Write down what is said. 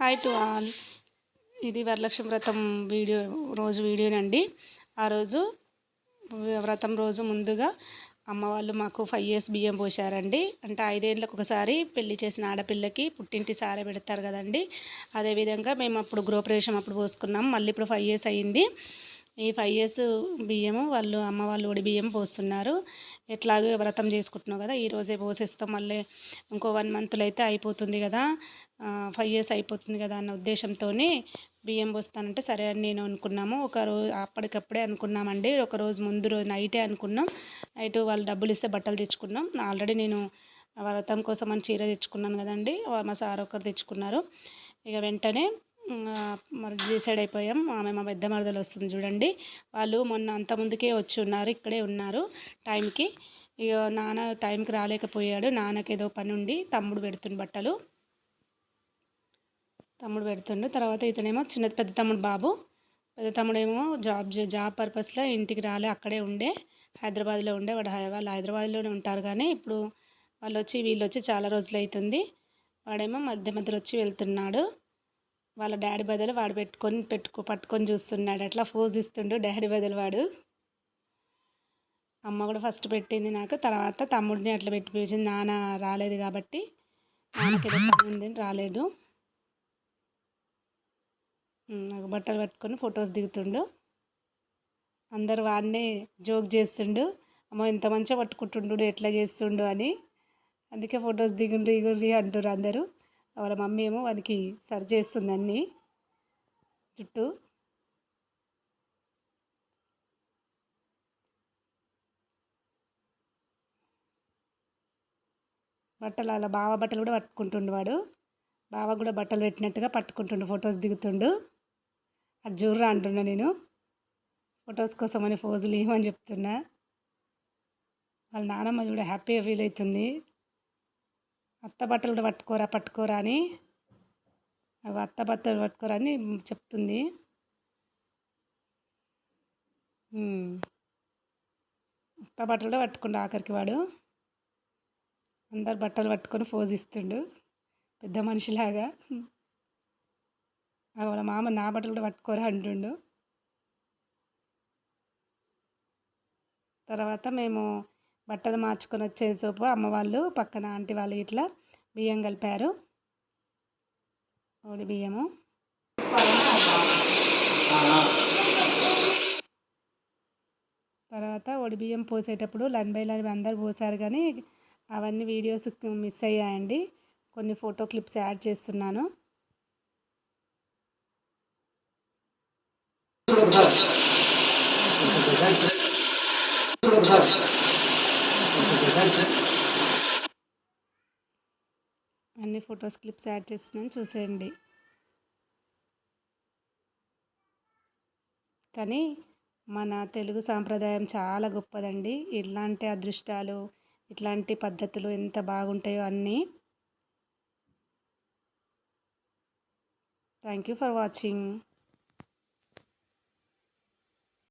Hi to all. ఇది వరలక్ష్మి వ్రతం వీడియోనండి. ఆ రోజు వ్రతం రోజు ముందుగా అమ్మ వాళ్ళు మాకు 5 years బియ్యం పోశారండి. అంటే 5 ఏళ్ళకి ఒకసారి పెళ్లి చేసిన ఆడపిల్లకి పుట్టింటి సారె పెడతారు కదండి. అదేవిధంగా మేము అప్పుడు గృహప్రవేశం అప్పుడు పోసుకున్నాం. మళ్ళీ ఇప్పుడు 5 years అయ్యింది. ఈ 5 years బియ్యము అమ్మ వాళ్ళు ఒడి బియ్యం పోస్తున్నారు. ఎట్లాగో వ్రతం చేసుకుంటున్నావు కదా, ఈరోజే పోసేస్తాం, మళ్ళీ ఇంకో 1 monthలో అయితే అయిపోతుంది కదా, 5 years అయిపోతుంది కదా అన్న ఉద్దేశంతో బియ్యం పోస్తానంటే సరే అని నేను అనుకున్నాము. అప్పటికప్పుడే అనుకున్నామండి. ఒకరోజు ముందు రోజు నైటే అనుకున్నాం. నైట్ వాళ్ళు డబ్బులు ఇస్తే బట్టలు తెచ్చుకున్నాం. ఆల్రెడీ నేను వ్రతం కోసం అని చీర తెచ్చుకున్నాను కదండి, మా సార్ ఒకరు తెచ్చుకున్నారు. ఇక వెంటనే మరి డిసైడ్ అయిపోయాం. మా పెద్ద మరదలు వస్తుంది చూడండి, వాళ్ళు మొన్న అంత ముందుకే వచ్చి ఉన్నారు, ఇక్కడే ఉన్నారు టైంకి. ఇక నాన్న టైంకి రాలేకపోయాడు. నాన్నకి ఏదో పని ఉండి తమ్ముడు పెడుతుండు. తర్వాత ఇతనేమో పెద్ద తమ్ముడు బాబు, పెద్ద తమ్ముడేమో జాబ్ పర్పస్లో ఇంటికి రాలే, అక్కడే ఉండే, హైదరాబాద్లో ఉండే. వాళ్ళు హైదరాబాద్లోనే ఉంటారు, కానీ ఇప్పుడు వీళ్ళు వచ్చి చాలా రోజులు అవుతుంది. వాడేమో మధ్యలో వచ్చి వెళ్తున్నాడు. వాళ్ళ డాడీ బదులు వాడు పట్టుకొని చూస్తున్నాడు, అట్లా పోజ్ ఇస్తుండు డాడీ బదులు వాడు. అమ్మ కూడా ఫస్ట్ పెట్టింది నాకు, తర్వాత తమ్ముడిని అట్లా పెట్టిపోయింది. నాన్న రాలేదు కాబట్టి, నాన్నకి ఏదో పని ఉందని రాలేదు. నాకు బట్టలు పట్టుకొని ఫొటోస్ దిగుతుండు. అందరు వాడినే జోక్ చేస్తుండు, అమ్మ ఇంత మంచిగా పట్టుకుంటుండు, ఎట్లా చేస్తుండు అని. అందుకే ఫొటోస్ దిగుండ్రి అంటారు అందరూ. వాళ్ళ మమ్మీ ఏమో వానికి సరి చేస్తుంది అన్నీ జుట్టు. బట్టలు అలా బావ బట్టలు కూడా పట్టుకుంటుండు వాడు. బావ కూడా బట్టలు పెట్టినట్టుగా పట్టుకుంటుండు, ఫొటోస్ దిగుతుండు. అది చూడరా అంటున్నా నేను, ఫొటోస్ కోసం అని పోజులు ఏమని చెప్తున్నా. వాళ్ళ నానమ్మ కూడా హ్యాపీగా ఫీల్ అవుతుంది. అత్త బట్టలు కూడా పట్టుకోరా అని, అత్త బట్టలు పట్టుకోరా అని చెప్తుంది. అత్త బట్టలు కూడా పట్టుకుండు ఆఖరికి వాడు. అందరు బట్టలు పట్టుకొని పోజ్ ఇస్తుండు పెద్ద మనిషిలాగా. వాళ్ళ మామ నా బట్టలు కూడా పట్టుకోరా అంటుండు. తర్వాత మేము బట్టలు మార్చుకొని వచ్చేసోపు అమ్మ వాళ్ళు పక్కన ఆంటీ వాళ్ళు ఇట్లా బియ్యం కలిపారు, ఓడి బియ్యము. తర్వాత ఒడి బియ్యం పోసేటప్పుడు లైన్ బై లైన్ అందరు పోసారు, కానీ అవన్నీ వీడియోస్ మిస్ అయ్యాయండి. కొన్ని ఫోటో క్లిప్స్ యాడ్ చేస్తున్నాను. అన్ని ఫొటోస్ క్లిప్స్ యాడ్ చేస్తున్నాను, చూసేయండి. కానీ మన తెలుగు సాంప్రదాయం చాలా గొప్పదండి. ఇట్లాంటి అదృష్టాలు, ఇట్లాంటి పద్ధతులు ఎంత బాగుంటాయో అన్నీ. Thank you for watching.